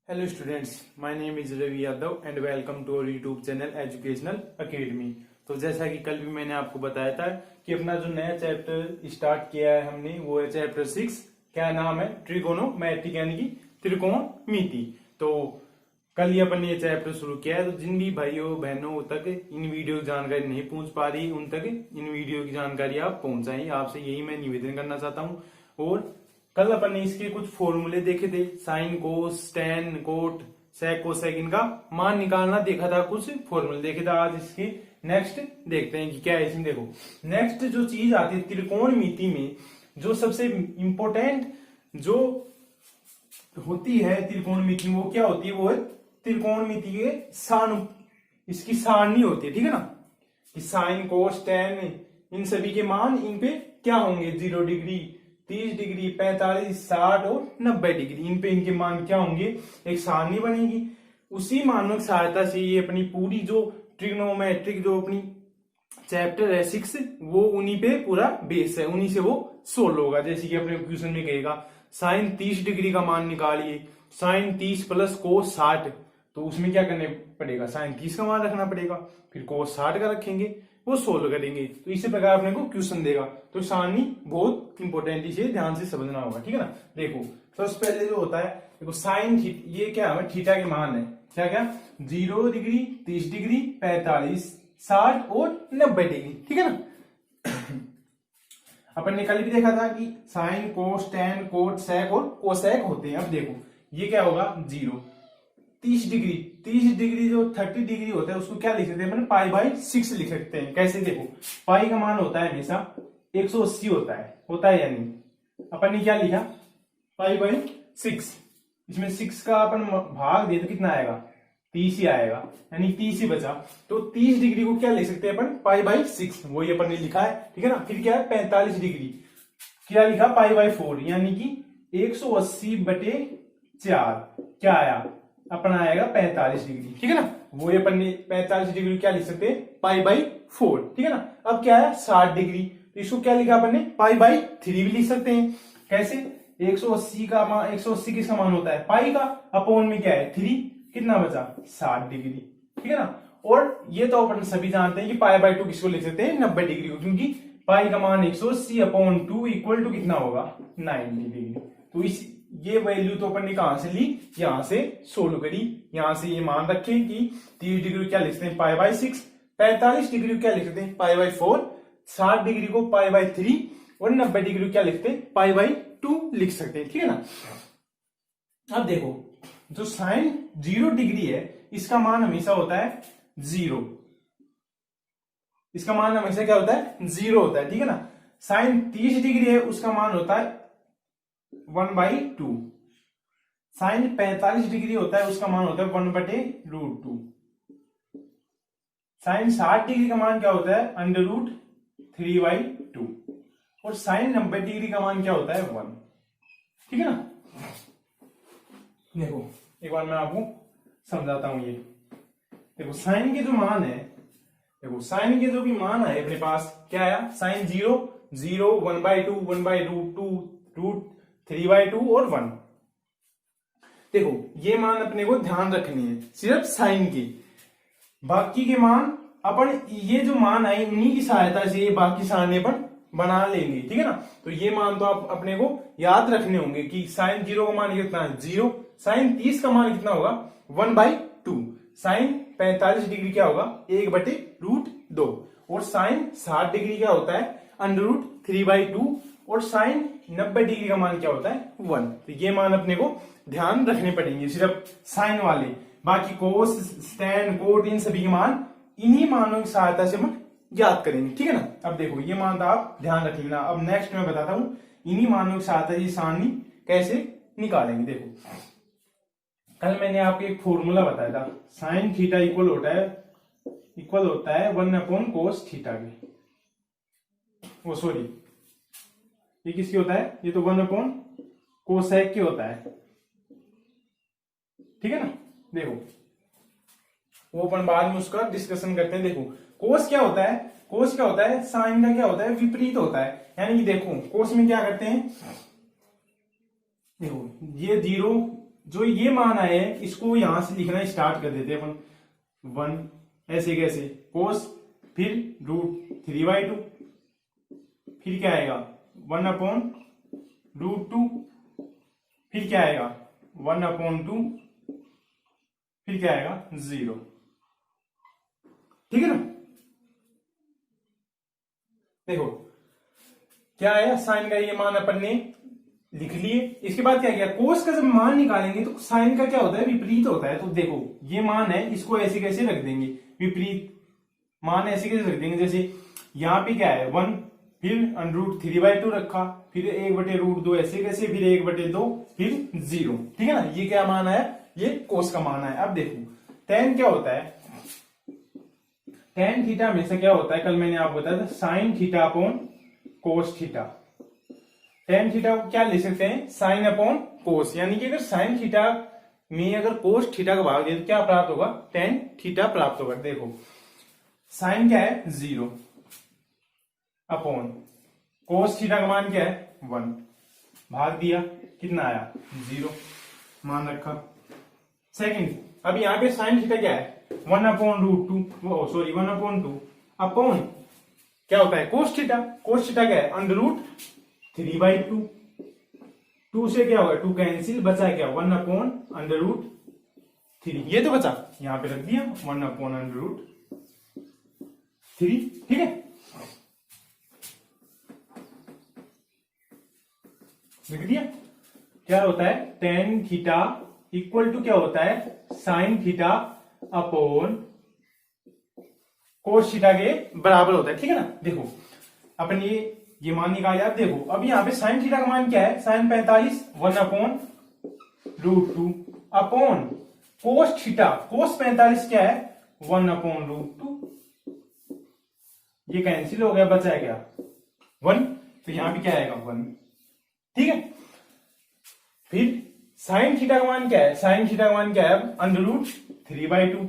Hello students, my name is Ravi Yadav and welcome to our YouTube channel educational academy. तो जैसा कि कल भी मैंने आपको बताया था कि अपना जो नया चैप्टर स्टार्ट किया है हमने, वो है चैप्टर 6। क्या नाम है? ट्रिगोनोमेट्रिक, यानी कि त्रिकोणमिति। तो कल ही अपन ने ये चैप्टर शुरू किया है। तो जिन भी भाइयों बहनों तक इन वीडियो की जानकारी नहीं पहुंच पा रही, उन तक इन वीडियो की जानकारी आप पहुंचाएं, आपसे यही मैं निवेदन करना चाहता हूँ। और कल अपन ने इसके कुछ फॉर्मूले देखे थे, sine cos tan cot sec cosec, इनका मान निकालना देखा था, कुछ फॉर्मूले देखे थे। आज इसके नेक्स्ट देखते हैं कि क्या है इसमें। देखो, नेक्स्ट जो चीज आती है त्रिकोणमिति में, जो सबसे इंपॉर्टेंट जो होती है त्रिकोणमिति में, वो क्या होती है? वो है त्रिकोणमिति के इसकी सारणी होती है, ठीक है ना। कि साइन कोस टेन इन सभी के मान इन पे क्या होंगे? 0 डिग्री, 30 डिग्री, 45, 60 और 90 डिग्री, इन पे इनके मान क्या होंगे? एक सारणी बनेगी। उसी मानों की सहायता से ये अपनी पूरी जो ट्रिग्नोमेट्रिक जो अपनी चैप्टर है 6, वो उन्हीं पे पूरा बेस है, उन्हीं से वो सोल्व होगा। जैसे कि अपने क्वेश्चन में कहेगा साइन 30 डिग्री का मान निकालिए, साइन 30 प्लस कोस 60, तो उसमें क्या करने पड़ेगा? साइन 30 का मान रखना पड़ेगा, फिर कोस 60 का रखेंगे, वो सोल्व करेंगे। तो इसी प्रकार अपने को क्वेश्चन देगा। तो सारणी बहुत इंपॉर्टेंट, इसे ध्यान से समझना होगा, ठीक है ना। देखो, सबसे पहले जो होता है, देखो साइन ये क्या है? थीटा के मान है। क्या क्या? 0 डिग्री, 30 डिग्री, 45, 60 और 90 डिग्री, ठीक है ना। अपन ने कल भी देखा था कि sine cos tan cot sec और कोसेक होते हैं। अब देखो ये क्या होगा? 0 30 डिग्री, 30 डिग्री जो 30 डिग्री होता है उसको क्या लिख सकते हैं अपन? पाई बाई 6 लिख सकते हैं। कैसे? देखो, पाई का मान होता है हमेशा 180 होता है या नहीं? अपन ने क्या लिखा? Pi by 6। इसमें 6 का अपन भाग दे तो कितना आएगा? 30 ही आएगा, यानी 30 ही बचा। तो 30 डिग्री को क्या लिख सकते हैं अपन? पाई बाई 6, वही अपन ने लिखा है, ठीक है ना। फिर क्या है? 45 डिग्री क्या लिखा? पाई बाई 4, यानी कि 180 बटे 4 क्या आया? अपना आएगा 45 डिग्री, ठीक है ना। वो अपन ने 45 डिग्री क्या लिख सकते हैं? पाई बाई 4, ठीक है ना। अब क्या है? 60 डिग्री, तो इसको क्या लिखा अपन ने? पाई बाई 3 भी लिख सकते हैं। कैसे? 180 का मान, 180 किसका मान होता है? पाई का, अपॉन में क्या है? 3, कितना बचा? 60 डिग्री, ठीक है ना। और ये तो अपन सभी जानते हैं कि पाई बाई 2 किसको लिख सकते हैं? 90 डिग्री को, क्योंकि पाई का मान 180 अपॉन 2 इक्वल टू कितना होगा? 90 डिग्री। तो इस ये वैल्यू तो अपन ने कहां से ली? यहां से सोल्व करी। यहां से ये मान रखें कि 30 डिग्री क्या लिखते हैं? पाई बाई 6, 45 डिग्री क्या लिखते हैं? पाई बाई 4, 60 डिग्री को पाई बाई 3 और 90 डिग्री क्या लिखते हैं? पाई बाई 2 लिख सकते हैं, ठीक है ना। अब देखो, जो साइन 0 डिग्री है इसका मान हमेशा होता है 0। इसका मान हमेशा क्या होता है? 0 होता है, ठीक है ना। साइन 30 डिग्री है उसका मान होता है 1/2। साइन 45 डिग्री होता है उसका मान होता है 1/√2। साइन 60 डिग्री का मान क्या होता है? √3/2। और साइन 90 डिग्री का मान क्या होता है? 1, ठीक है ना। देखो एक बार मैं आपको समझाता हूं। ये देखो, साइन के जो मान है, देखो साइन के जो भी मान है अपने पास, क्या आया? साइन 0, 0, 1/2, 1/√2, √3/2 और 1। देखो ये मान अपने को ध्यान रखनी है सिर्फ साइन की। बाकी के मान अपन, ये जो मान आए उन्हीं की सहायता से ये बाकी सारणी अपन बना लेंगे, ठीक है ना। तो ये मान तो आप अपने को याद रखने होंगे कि साइन 0 का मान कितना है? 0। साइन 30 का मान कितना होगा? 1/2। साइन 45 डिग्री क्या होगा? 1/√2। और साइन 60 डिग्री क्या होता है? √3/2। और साइन 90 डिग्री का मान क्या होता है? 1। तो ये मान अपने को ध्यान रखने पड़ेंगे सिर्फ साइन वाले। बाकी कोस स्टैन कोट इन सभी के मान इन्हीं मानों की सहायता से हम याद करेंगे, ठीक है ना। अब देखो ये मान तो आप ध्यान रख लेना। अब नेक्स्ट मैं बताता हूं इन्हीं मानों की सहायता से सारणी कैसे निकालेंगे। देखो, कल मैंने आपको एक फॉर्मूला बताया था, साइन थीटा इक्वल होता है 1/cos थीटा के। वो सॉरी, ये किसकी होता है? ये तो 1/cosec की होता है, ठीक है ना। देखो वो अपन बाद में उसका डिस्कशन करते हैं। देखो कोस क्या होता है? कोस क्या होता है? साइन का क्या होता है? विपरीत होता है। यानी कि देखो कोस में क्या करते हैं? देखो ये 0 जो ये मान आए हैं इसको यहां से लिखना स्टार्ट कर देते हैं अपन। 1 ऐसे कैसे कोस, फिर √3/2, फिर क्या आएगा 1/√2, फिर क्या आएगा 1/2, फिर क्या आएगा 0। ठीक है ना। देखो क्या आया, साइन का ये मान अपन ने लिख लिए। इसके बाद क्या किया, कोस का जब मान निकालेंगे तो साइन का क्या होता है, विपरीत होता है। तो देखो ये मान है, इसको ऐसे कैसे रख देंगे, विपरीत मान ऐसे कैसे रख देंगे, जैसे यहां पे क्या है 1, फिर √3/2 रखा, फिर 1/√2 ऐसे कैसे, फिर 1/2, फिर 0। ठीक है ना। ये क्या मान है, ये कोस का मान है। अब देखो tan क्या होता है, tan थीटा हमेशा क्या होता है, कल मैंने आपको बताया था sine theta upon cos theta. tan theta को क्या ले सकते हैं, साइन अपॉन कोस, यानी कि अगर साइन थीटा में अगर कोस थीटा का भाग दे तो क्या प्राप्त होगा, tan थीटा प्राप्त होगा। देखो साइन क्या है 0 अपॉन कोस थीटा का मान क्या है 1, भाग दिया कितना आया 0, मान रखा। सेकंड, अब यहाँ पे साइन थीटा क्या है 1/√2, सॉरी 1/2 अपॉन क्या होता है कोस थीटा, कोस थीटा क्या है √3/2, 2 से क्या होगा 2 कैंसिल, बचा क्या 1/√3, ये तो बचा, यहां पे रख दिया 1/√3। ठीक है, लिख दिया। क्या होता है tan थीटा इक्वल टू क्या होता है sine theta upon cos theta के बराबर होता है। ठीक है ना। देखो अपन ये मान निकाले। अब देखो अब यहाँ पे साइन थीटा का मान क्या है, साइन 45 1/√2 अपॉन कोस थीटा, कोस 45 क्या है 1/√2, ये कैंसिल हो गया, बचा है क्या 1, तो यहां पे क्या आएगा 1। ठीक है, फिर साइन थीटा का मान क्या है, साइन थीटा का मान क्या है √3/2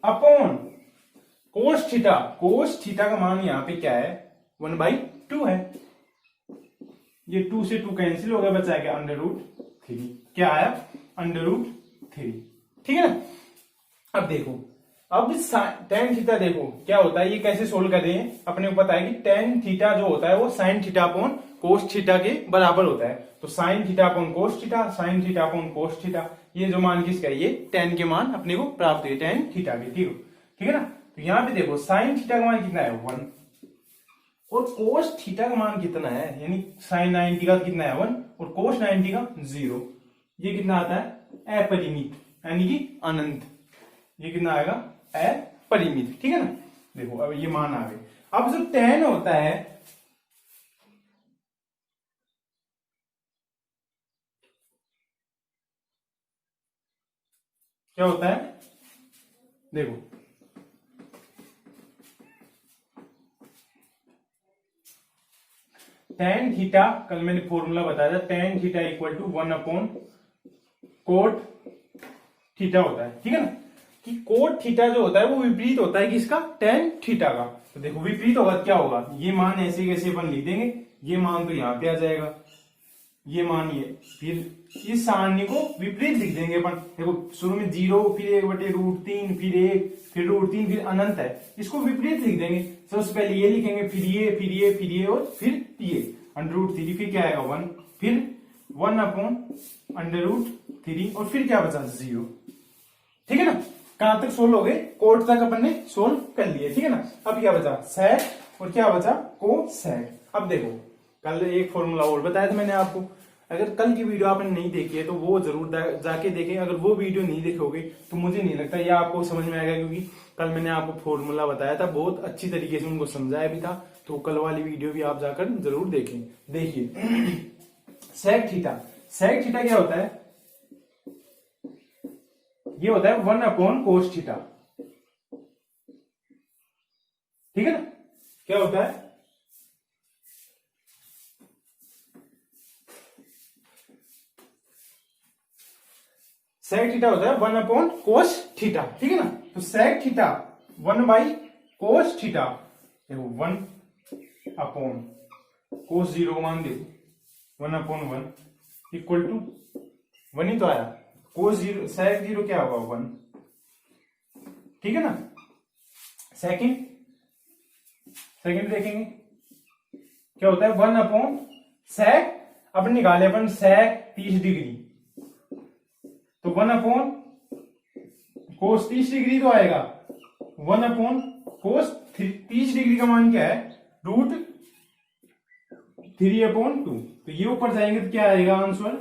upon cos theta, cos theta का मान यहां पे क्या है 1/2 है, ये 2 से 2 कैंसिल हो गया, बचा क्या √3, क्या आया √3। ठीक है ना। अब देखो अब tan थीटा देखो क्या होता है, ये कैसे सोल्व कर रहे हैं, अपने को पता है कि tan थीटा जो होता है वो sine theta upon cos theta के बराबर होता है। तो sine theta upon cos theta, sine theta upon cos theta, ये जो मान किसका है, ये tan के मान अपने को प्राप्त हुए tan थीटा के। ठीक है ना। तो यहां पे देखो साइन थीटा का मान कितना है 1 और कोस थीटा का मान कितना है, यानी साइन 90 का कितना है 1 और कोस 90 का 0, ये कितना आता है अपरिमित, यानी कि अनंत, ये कितना आएगा अपरिमित। ठीक है ना। देखो अब ये मान आ गए। अब जो tan होता है, क्या होता है देखो tan थीटा, कल मैंने फॉर्मूला बताया था, tan theta equal to 1/cot theta होता है। ठीक है ना, कि कोट थीटा जो होता है वो विपरीत होता है किसका, tan थीटा का। तो देखो विपरीत होगा क्या होगा, ये मान ऐसे कैसे अपन लिख देंगे, ये मान तो यहां पे आ जाएगा, ये मान ये, फिर इस सारणी को विपरीत लिख देंगे अपन। देखो शुरू में 0, फिर 1/√3, फिर 1, फिर √3, फिर अनंत है, इसको विपरीत लिख देंगे। सबसे पहले ये लिखेंगे, फिर ये, फिर ये, फिर ये और फिर ये √3, फिर क्या आएगा 1, फिर 1/√3 और फिर क्या बचा 0। ठीक है ना। कहां तक सोल्व हो गए, कोट तक अपन ने सोल्व कर लिए। ठीक है ना। अब क्या बचा सेक और क्या बचा कोसेक। अब देखो कल एक फॉर्मूला और बताया था मैंने आपको, अगर कल की वीडियो आपने नहीं देखी है तो वो जरूर जाके देखें। अगर वो वीडियो नहीं देखोगे तो मुझे नहीं लगता ये आपको समझ में आएगा, क्योंकि कल मैंने आपको फॉर्मूला बताया था, बहुत अच्छी तरीके से उनको समझाया भी था। तो कल वाली वीडियो भी आप जाकर जरूर देखें। देखिए सेक थीटा, सेक थीटा क्या होता है, ये होता है 1/cos थीटा। ठीक है ना। क्या होता है सेक थीटा होता है 1/cos थीटा। ठीक है ना। तो सेक थीटा 1/cos थीटा, देखो 1/cos 0 को मान देखो 1/1 इक्वल टू 1 ही तो आया। कोस 0 sec 0 क्या होगा 1, ठीक है ना। सेकंड देखेंगे क्या होता है 1 अपॉन sec, अपन निकाले अपन sec 30 डिग्री, तो 1 अपॉन कोस 30 डिग्री तो आएगा, 1 अपॉन कोस 30 डिग्री का मान क्या है √3/2, तो ये ऊपर जाएंगे तो क्या आएगा आंसर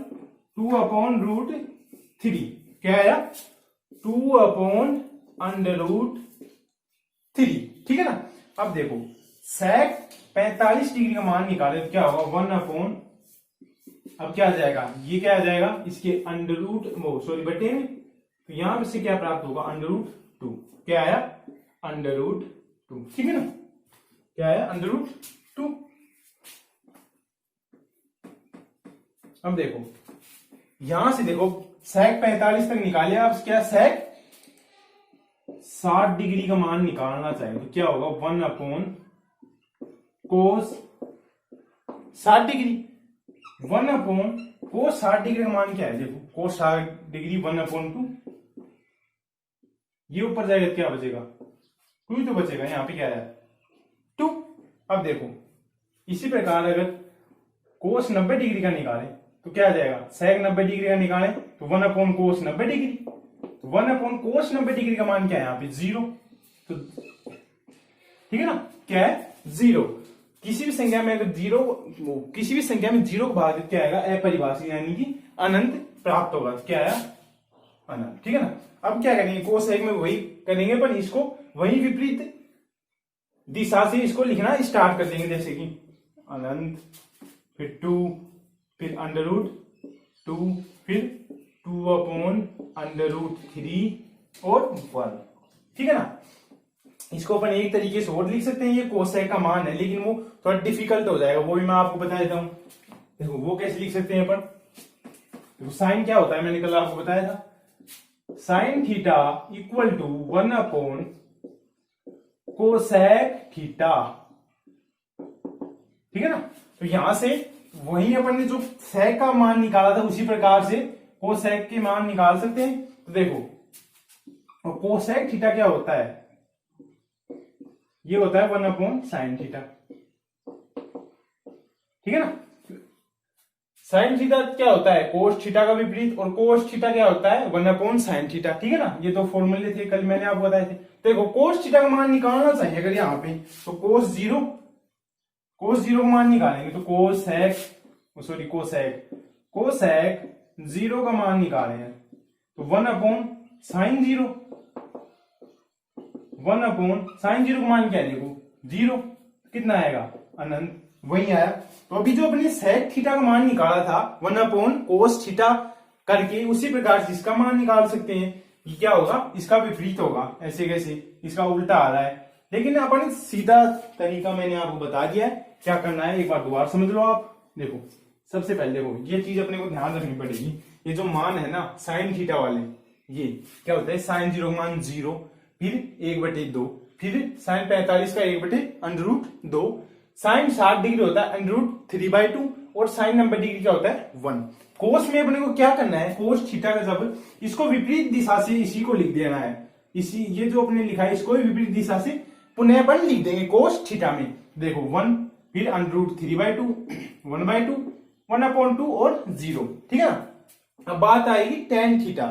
2/√3, क्या आया 2/√3, ठीक है ना। अब देखो sec 45 डिग्री का मान निकाले तो क्या होगा 1 अपॉन, अब क्या आ जाएगा, ये क्या आ जाएगा इसके बटे में, तो यहां से क्या प्राप्त होगा √2, क्या आया √2, ठीक है ना, क्या आया √2। अब देखो यहां से देखो sec 45 तक निकाले, अब क्या sec 60 डिग्री का मान निकालना चाहिए, तो क्या होगा 1 अपॉन कोस 60 डिग्री, 1 अपॉन कोस 60 डिग्री का मान क्या है, देखो कोस 60 डिग्री 1/2, ये ऊपर जाएगा तो क्या बचेगा 2 तो बचेगा, यहां पे क्या है 2। अब देखो इसी प्रकार अगर कोस 90 डिग्री का निकाले तो क्या आ जाएगा, sec 90 डिग्री का निकाले तो 1 अपॉन कोस 90 डिग्री, तो 1 अपॉन कोस 90 डिग्री का मान क्या है यहाँ पे 0, तो ठीक है ना, क्या है 0। किसी भी संख्या में अगर किसी भी संख्या में 0 को भाग क्या आएगा अपरिभाषित, यानी कि अनंत प्राप्त होगा, तो क्या आया अनंत, ठीक है ना। अब क्या करेंगे कोस 1 में वही करेंगे, पर इसको वही विपरीत दिशा से इसको लिखना स्टार्ट कर देंगे, जैसे कि अनंत, फिर 2, फिर √2, फिर 2/√3 और 1, ठीक है ना। इसको अपन एक तरीके से और लिख सकते हैं, ये कोसेक का मान है, लेकिन वो थोड़ा डिफिकल्ट हो जाएगा, वो भी मैं आपको बता देता हूं। देखो वो कैसे लिख सकते हैं अपन, देखो साइन क्या होता है, मैंने कल आपको बताया था, sine theta equal to 1 upon cosec theta, ठीक है ना। तो यहां से वही अपन ने जो सेक का मान निकाला था उसी प्रकार से कोसेक के मान निकाल सकते हैं। तो देखो और कोसेक थीटा क्या होता है, ये होता है 1 अपॉन साइन थीटा, ठीक है ना। साइन थीटा क्या होता है कोस थीटा का विपरीत, और कोस थीटा क्या होता है 1 अपॉन साइन थीटा, ठीक है ना। ये तो फॉर्मूले थे, कल मैंने आपको बताए थे। देखो कोस थीटा का मान निकालना चाहिए अगर यहाँ पे, तो कोस जीरो का मान निकालेंगे, तो कोसेक 0 का मान निकाले हैं, तो 1 अपॉन साइन 0, 1 अपॉन साइन 0 का मान क्या है, देखो 0, कितना आएगा अनंत, वही आया। तो अभी जो अपने सेक थीटा का मान निकाला था 1 अपॉन कोस थीटा करके, उसी प्रकार से इसका मान निकाल सकते हैं। ये क्या होगा, इसका विपरीत होगा, ऐसे कैसे, इसका उल्टा आ रहा है, लेकिन अपन सीधा तरीका मैंने आपको बता दिया है। क्या करना है एक बार दोबारा समझ लो आप। देखो सबसे पहले देखो ये चीज अपने को ध्यान रखनी पड़ेगी, ये जो मान है ना साइन थीटा वाले, ये क्या होता है साइन 0 का मान 0, फिर 1/2, फिर साइन 45 का 1/√2, साइन 60 डिग्री होता है √3/2, और साइन 90 डिग्री क्या होता है 1। कोस में अपने को क्या करना है, कोस थीटा का जब इसको विपरीत दिशा से इसी को लिख देना है, इसी ये जो अपने लिखा है इसको विपरीत दिशा से पुनः अपन लिख देंगे कोस थीटा में। देखो 1, फिर √3/2, 1/2, 1/2 और 0, ठीक है ना। अब बात आएगी टेन थीटा।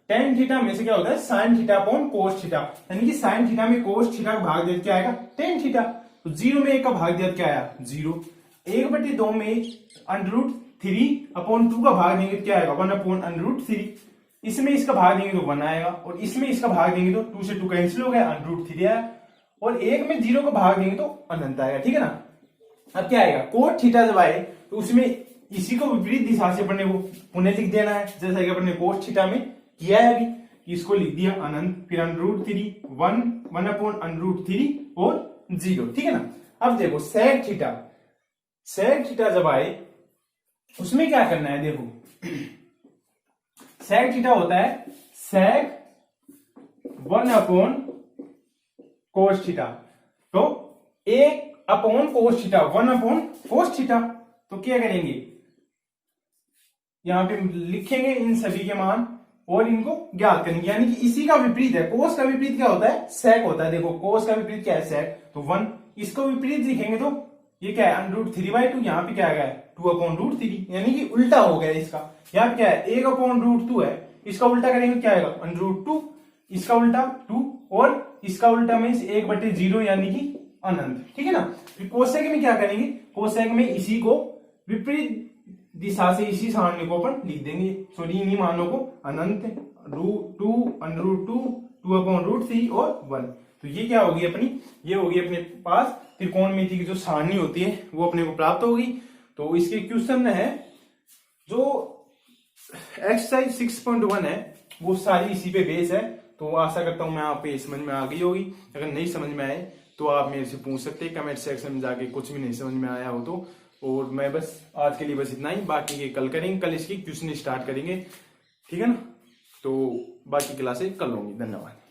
टेन थीटा में से क्या होता है sine theta upon cos theta, यानी कि साइन थीटा में कोस थीटा का भाग दिया क्या आएगा टेन थीटा, तो 0 में 1 का भाग दिया क्या आया 0, 1/2 में √3/2 का भाग देंगे तो क्या आएगा 1/√3, इसमें इसका भाग देंगे तो 1 आएगा, और इसमें इसका भाग देंगे तो 2 से 2 कैंसिल हो गया, √3 आया, और 1 में 0 का भाग देंगे तो अनंत आएगा, ठीक है ना। अब क्या आएगा कोट थीटा जब आए तो उसमें इसी को विपरीत दिशा से अपने को पुनः लिख देना है, जैसा कि अपने कोस थीटा में किया है अभी, इसको लिख दिया अनंत, फिर √3, 1/√3 और 0, ठीक है ना। अब देखो सेक थीटा जब आए उसमें क्या करना है, देखो सेक थीटा होता है सेक 1/कोस थीटा, तो 1/कोस थीटा, 1/कोस थीटा, तो क्या करेंगे यहाँ पे लिखेंगे इन सभी के मान और इनको ज्ञात करेंगे, यानी कि इसी का विपरीत है। कोस का विपरीत क्या होता है? सेक होता है। देखो कोस का विपरीत क्या है? सेक। तो 1 इसको विपरीत लिखेंगे तो ये क्या है? √3/2। यहाँ पे क्या आ गया? 2/√3, यानी कि उल्टा हो गया इसका। यहाँ पे क्या है? 1/√2 है, इसका उल्टा करेंगे क्या आएगा? √2, इसका उल्टा 2 और इसका उल्टा मीन्स 1/0 यानी कि अनंत। ठीक है ना। फिर कोसेक में क्या करेंगे? कोसेक में इसी को विपरीत दिशा से इसी सारणी को अपन लिख देंगे, सॉरी इन्हीं मानों को, अनंत, √2, 2/√3 और 1। तो ये क्या होगी अपनी? ये होगी अपने पास त्रिकोणमिति की जो सारणी होती है वो अपने को प्राप्त होगी। तो इसके क्वेश्चन है जो एक्सरसाइज 6.1 है वो सारी इसी पे बेस है। तो आशा करता हूं मैं आपको ये समझ में आ गई होगी। अगर नहीं समझ में आए तो आप मेरे से पूछ सकते हैं कमेंट सेक्शन में जाके, कुछ भी नहीं समझ में आया हो तो। और मैं बस आज के लिए बस इतना ही, बाकी के कल करेंगे, कल इसकी क्वेश्चन स्टार्ट करेंगे। ठीक है ना। तो बाकी क्लासेस कल होंगी। धन्यवाद।